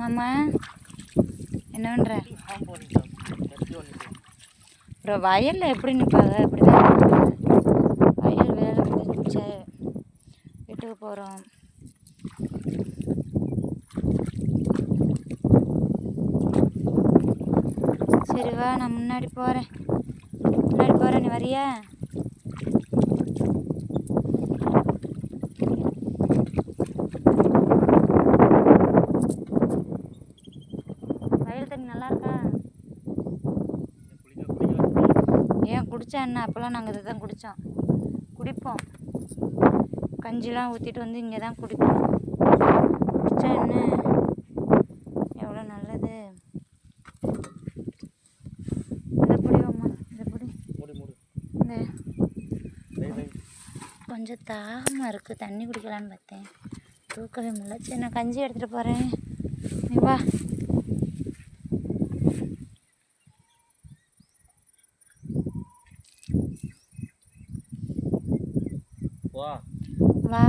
மாமா என்ன பண்ணுற? அப்புறம் வயலில் எப்படி நிற்பாங்க? இப்படி தான் வயல் வேலை முடிஞ்சு வீட்டுக்கு போகிறோம். சரி வா, நான் முன்னாடி போகிறேன். நீ வரியா? வயல் தண்ணி நல்லா இருக்கா? ஏன் குடித்தா என்ன? அப்போல்லாம் நாங்கள் இதை தான் குடிப்போம். கஞ்சிலாம் ஊற்றிட்டு வந்து இங்கே தான் குடிப்போம். குடித்தா என்ன எவ்வளோ நல்லது. இதை பிடிவோம்மா, இதை பிடி. இந்த கொஞ்சம் தாகமாக இருக்குது, தண்ணி குடிக்கலான்னு பார்த்தேன், தூக்கவே முடியல. சரி நான் கஞ்சி எடுத்துகிட்டு போகிறேன், நீ வா. வா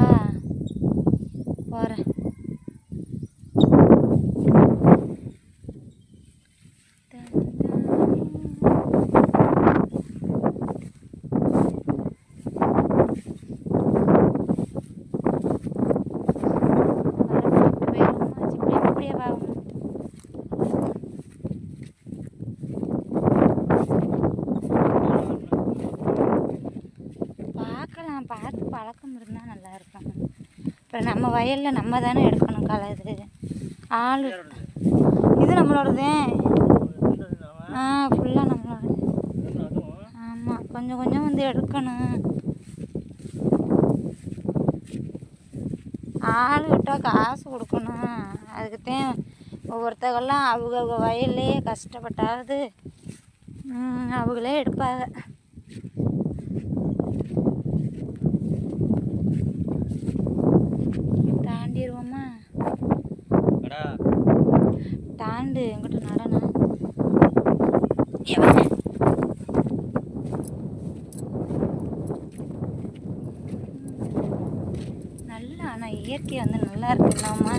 போகிறேன். பார்த்து பழக்கம் இருந்தால் நல்லா இருக்கும். அப்புறம் நம்ம வயலில் நம்ம தானே எடுக்கணும் களை. இது ஆள் இது நம்மளோடதே. ஃபுல்லாக நம்மளோடது. ஆமாம், கொஞ்சம் கொஞ்சம் வந்து எடுக்கணும். ஆள் விட்டால் காசு கொடுக்கணும். அதுக்குத்தான் ஒவ்வொருத்தவங்கெல்லாம் அவங்க வயல்லே கஷ்டப்பட்டாவது அவங்களே எடுப்பாங்க. தாண்டிடுவோமா? தாண்டு எங்கிட்ட நடனம் நல்லா. ஆனால் இயற்கை வந்து நல்லா இருக்குல்லாமா.